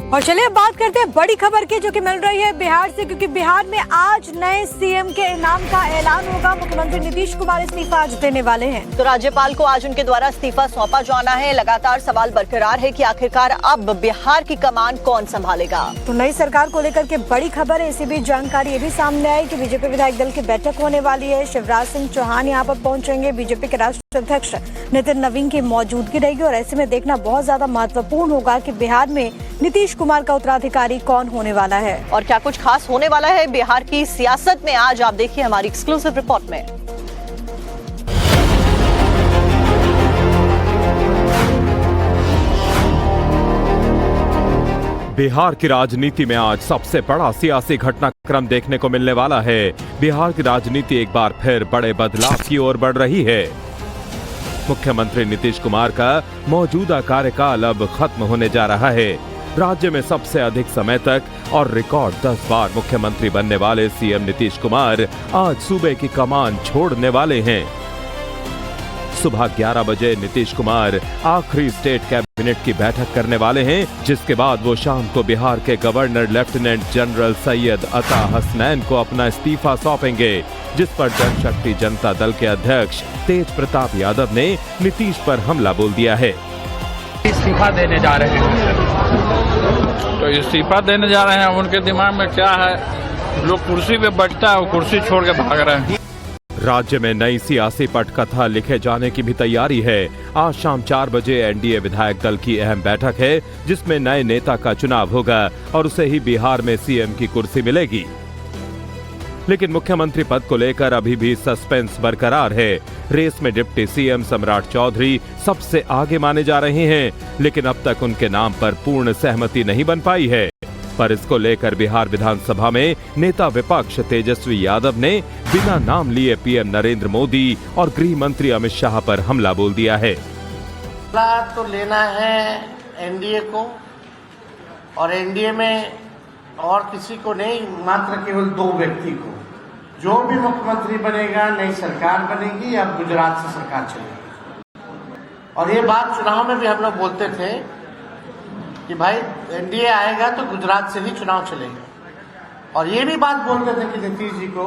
और चलिए अब बात करते हैं बड़ी खबर की जो कि मिल रही है बिहार से, क्योंकि बिहार में आज नए सीएम के नाम का ऐलान होगा। मुख्यमंत्री नीतीश कुमार इस्तीफा आज देने वाले हैं। तो राज्यपाल को आज उनके द्वारा इस्तीफा सौंपा जाना है। लगातार सवाल बरकरार है कि आखिरकार अब बिहार की कमान कौन संभालेगा। तो नई सरकार को लेकर के बड़ी खबर है। इसी बीच जानकारी ये भी सामने आई कि बीजेपी विधायक दल की बैठक होने वाली है। शिवराज सिंह चौहान यहाँ पर पहुंचेंगे। बीजेपी के राष्ट्रीय अध्यक्ष नितिन नवीन की मौजूदगी रहेगी और ऐसे में देखना बहुत ज्यादा महत्वपूर्ण होगा कि बिहार में नीतीश कुमार का उत्तराधिकारी कौन होने वाला है और क्या कुछ खास होने वाला है बिहार की सियासत में। आज आप देखिए हमारी एक्सक्लूसिव रिपोर्ट में। बिहार की राजनीति में आज सबसे बड़ा सियासी घटनाक्रम देखने को मिलने वाला है। बिहार की राजनीति एक बार फिर बड़े बदलाव की ओर बढ़ रही है। मुख्यमंत्री नीतीश कुमार का मौजूदा कार्यकाल अब खत्म होने जा रहा है। राज्य में सबसे अधिक समय तक और रिकॉर्ड 10 बार मुख्यमंत्री बनने वाले सीएम नीतीश कुमार आज सूबे की कमान छोड़ने वाले हैं। सुबह 11 बजे नीतीश कुमार आखिरी स्टेट कैबिनेट की बैठक करने वाले हैं, जिसके बाद वो शाम को बिहार के गवर्नर लेफ्टिनेंट जनरल सैयद अता हसनैन को अपना इस्तीफा सौंपेंगे, जिस पर जनशक्ति जनता दल के अध्यक्ष तेज प्रताप यादव ने नीतीश पर हमला बोल दिया है। इस्तीफा देने जा रहे हैं, तो इस्तीफा देने जा रहे हैं। उनके दिमाग में क्या है, लोग कुर्सी पे बैठता है वो कुर्सी छोड़ के भाग रहे हैं। राज्य में नई सियासी पटकथा लिखे जाने की भी तैयारी है। आज शाम 4 बजे एनडीए विधायक दल की अहम बैठक है, जिसमें नए नेता का चुनाव होगा और उसे ही बिहार में सीएम की कुर्सी मिलेगी। लेकिन मुख्यमंत्री पद को लेकर अभी भी सस्पेंस बरकरार है। रेस में डिप्टी सीएम सम्राट चौधरी सबसे आगे माने जा रहे हैं, लेकिन अब तक उनके नाम पर पूर्ण सहमति नहीं बन पाई है। पर इसको लेकर बिहार विधानसभा में नेता विपक्ष तेजस्वी यादव ने बिना नाम लिए पीएम नरेंद्र मोदी और गृह मंत्री अमित शाह पर हमला बोल दिया है। तो लेना है एनडीए को, और एनडीए में और किसी को नहीं, मात्र केवल 2 व्यक्ति को। जो भी मुख्यमंत्री बनेगा, नई सरकार बनेगी या गुजरात से सरकार चलेगी। और ये बात चुनाव में भी हम लोग बोलते थे कि भाई एनडीए आएगा तो गुजरात से ही चुनाव चलेगा। और ये भी बात बोलते थे कि नीतीश जी को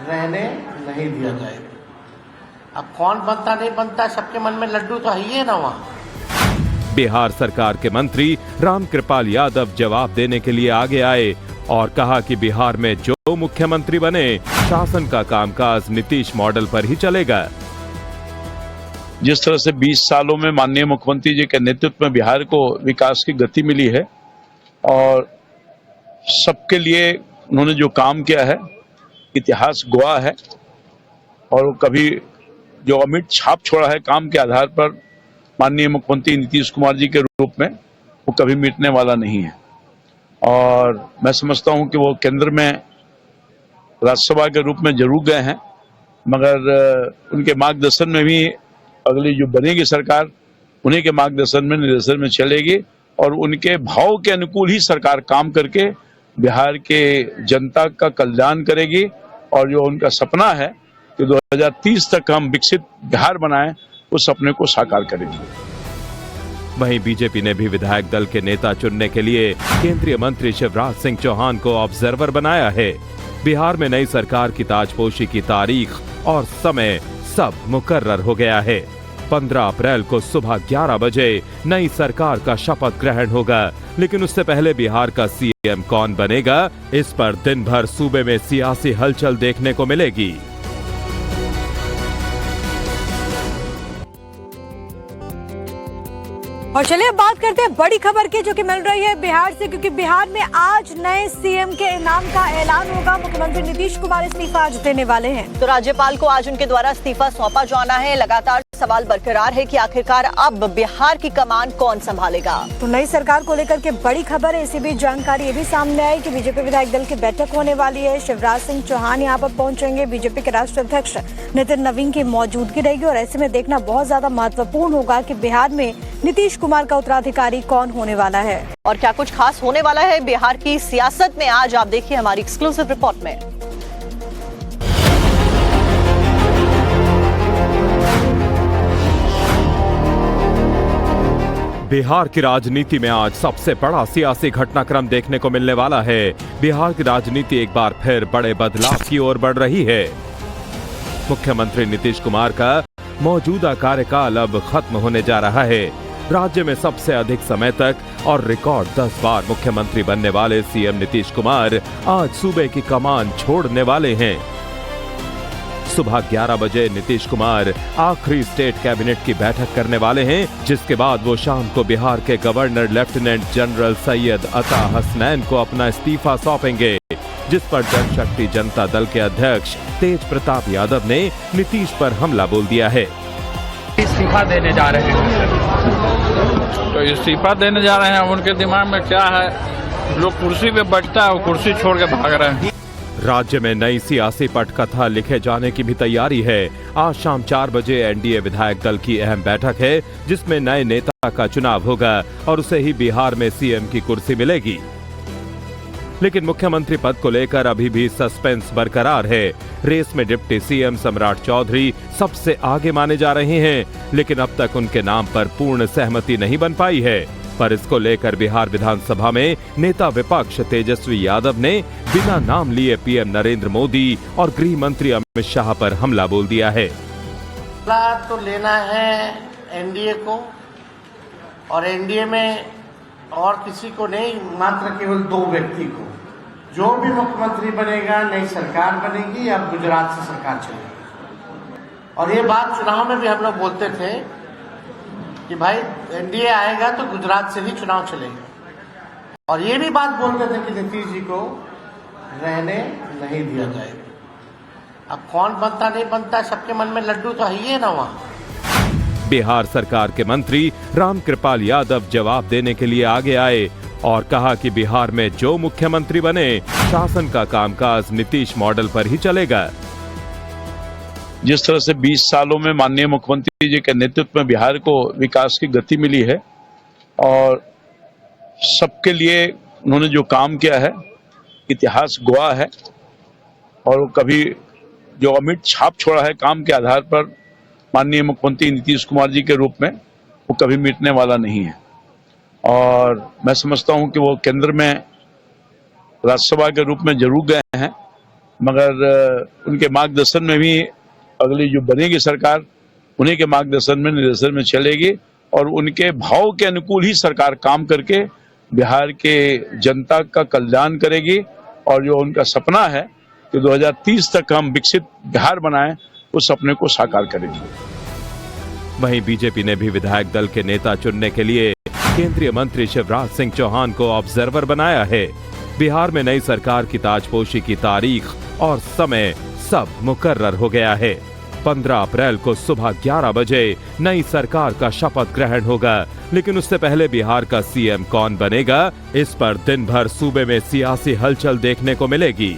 रहने नहीं दिया जाएगा। अब कौन बनता नहीं बनता, सबके मन में लड्डू तो है ही है ना। वहाँ बिहार सरकार के मंत्री रामकृपाल यादव जवाब देने के लिए आगे आए और कहा कि बिहार में जो मुख्यमंत्री बने, शासन का कामकाज नीतीश मॉडल पर ही चलेगा। जिस तरह से 20 सालों में माननीय मुख्यमंत्री जी के नेतृत्व में बिहार को विकास की गति मिली है और सबके लिए उन्होंने जो काम किया है इतिहास गवाह है, और वो कभी जो अमिट छाप छोड़ा है काम के आधार पर माननीय मुख्यमंत्री नीतीश कुमार जी के रूप में, वो कभी मिटने वाला नहीं है। और मैं समझता हूं कि वो केंद्र में राज्यसभा के रूप में जरूर गए हैं, मगर उनके मार्गदर्शन में भी अगली जो बनेगी सरकार, उन्हीं के मार्गदर्शन में निर्देशन में चलेगी और उनके भाव के अनुकूल ही सरकार काम करके बिहार के जनता का कल्याण करेगी। और जो उनका सपना है कि 2030 तक हम विकसित बिहार बनाएं, उस सपने को साकार करेगी। वहीं बीजेपी ने भी विधायक दल के नेता चुनने के लिए केंद्रीय मंत्री शिवराज सिंह चौहान को ऑब्जर्वर बनाया है। बिहार में नई सरकार की ताजपोशी की तारीख और समय सब मुकर्रर हो गया है। 15 अप्रैल को सुबह 11 बजे नई सरकार का शपथ ग्रहण होगा, लेकिन उससे पहले बिहार का सीएम कौन बनेगा, इस पर दिन भर सूबे में सियासी हलचल देखने को मिलेगी। और चलिए अब बात करते हैं बड़ी खबर की जो कि मिल रही है बिहार से, क्योंकि बिहार में आज नए सीएम के नाम का ऐलान होगा। मुख्यमंत्री नीतीश कुमार इस्तीफा आज देने वाले हैं। तो राज्यपाल को आज उनके द्वारा इस्तीफा सौंपा जाना है। लगातार सवाल बरकरार है कि आखिरकार अब बिहार की कमान कौन संभालेगा। तो नई सरकार को लेकर के बड़ी खबर है। इसी बीच जानकारी ये भी सामने आई कि बीजेपी विधायक दल की बैठक होने वाली है। शिवराज सिंह चौहान यहाँ पर पहुंचेंगे। बीजेपी के राष्ट्रीय अध्यक्ष नितिन नवीन की मौजूदगी रहेगी और ऐसे में देखना बहुत ज्यादा महत्वपूर्ण होगा कि बिहार में नीतीश कुमार का उत्तराधिकारी कौन होने वाला है और क्या कुछ खास होने वाला है बिहार की सियासत में। आज आप देखिए हमारी एक्सक्लूसिव रिपोर्ट में। बिहार की राजनीति में आज सबसे बड़ा सियासी घटनाक्रम देखने को मिलने वाला है। बिहार की राजनीति एक बार फिर बड़े बदलाव की ओर बढ़ रही है। मुख्यमंत्री नीतीश कुमार का मौजूदा कार्यकाल अब खत्म होने जा रहा है। राज्य में सबसे अधिक समय तक और रिकॉर्ड 10 बार मुख्यमंत्री बनने वाले सीएम नीतीश कुमार आज सूबे की कमान छोड़ने वाले हैं। सुबह 11 बजे नीतीश कुमार आखिरी स्टेट कैबिनेट की बैठक करने वाले हैं, जिसके बाद वो शाम को बिहार के गवर्नर लेफ्टिनेंट जनरल सैयद अता हसनैन को अपना इस्तीफा सौंपेंगे, जिस पर जनशक्ति जनता दल के अध्यक्ष तेज प्रताप यादव ने नीतीश पर हमला बोल दिया है। इस्तीफा देने जा रहे हैं, तो इस्तीफा देने जा रहे हैं। उनके दिमाग में क्या है, लोग कुर्सी पे बैठता है, वो कुर्सी छोड़ के भाग रहे हैं। राज्य में नई सियासी पटकथा लिखे जाने की भी तैयारी है। आज शाम 4 बजे एनडीए विधायक दल की अहम बैठक है, जिसमें नए नेता का चुनाव होगा और उसे ही बिहार में सीएम की कुर्सी मिलेगी। लेकिन मुख्यमंत्री पद को लेकर अभी भी सस्पेंस बरकरार है। रेस में डिप्टी सीएम सम्राट चौधरी सबसे आगे माने जा रहे हैं, लेकिन अब तक उनके नाम पर पूर्ण सहमति नहीं बन पाई है। पर इसको लेकर बिहार विधानसभा में नेता विपक्ष तेजस्वी यादव ने बिना नाम लिए पीएम नरेंद्र मोदी और गृह मंत्री अमित शाह पर हमला बोल दिया है। तो लेना है एनडीए को, और एनडीए में और किसी को नहीं, मात्र केवल 2 व्यक्ति को। जो भी मुख्यमंत्री बनेगा, नई सरकार बनेगी या गुजरात से सरकार चलेगी। और ये बात चुनाव में भी हम लोग बोलते थे कि भाई एनडीए आएगा तो गुजरात से ही चुनाव चलेगा, और ये भी बात बोलते थे कि नीतीश जी को रहने नहीं दिया जाएगा। अब कौन बनता नहीं बनता, सबके मन में लड्डू तो है ही ना वहां। बिहार सरकार के मंत्री रामकृपाल यादव जवाब देने के लिए आगे आए और कहा कि बिहार में जो मुख्यमंत्री बने, शासन का कामकाज नीतीश मॉडल पर ही चलेगा। जिस तरह से 20 सालों में माननीय मुख्यमंत्री जी के नेतृत्व में बिहार को विकास की गति मिली है और सबके लिए उन्होंने जो काम किया है, इतिहास गवाह है, और कभी जो अमिट छाप छोड़ा है काम के आधार पर माननीय मुख्यमंत्री नीतीश कुमार जी के रूप में, वो कभी मिटने वाला नहीं है। और मैं समझता हूं कि वो केंद्र में राज्यसभा के रूप में जरूर गए हैं, मगर उनके मार्गदर्शन में भी अगली जो बनेगी सरकार, उन्हीं के मार्गदर्शन में निर्देशन में चलेगी और उनके भाव के अनुकूल ही सरकार काम करके बिहार के जनता का कल्याण करेगी। और जो उनका सपना है कि 2030 तक हम विकसित बिहार बनाएं, उस सपने को साकार करेगी। वहीं बीजेपी ने भी विधायक दल के नेता चुनने के लिए केंद्रीय मंत्री शिवराज सिंह चौहान को ऑब्जर्वर बनाया है। बिहार में नई सरकार की ताजपोशी की तारीख और समय सब मुकर्रर हो गया है। 15 अप्रैल को सुबह 11 बजे नई सरकार का शपथ ग्रहण होगा, लेकिन उससे पहले बिहार का सीएम कौन बनेगा, इस पर दिन भर सूबे में सियासी हलचल देखने को मिलेगी।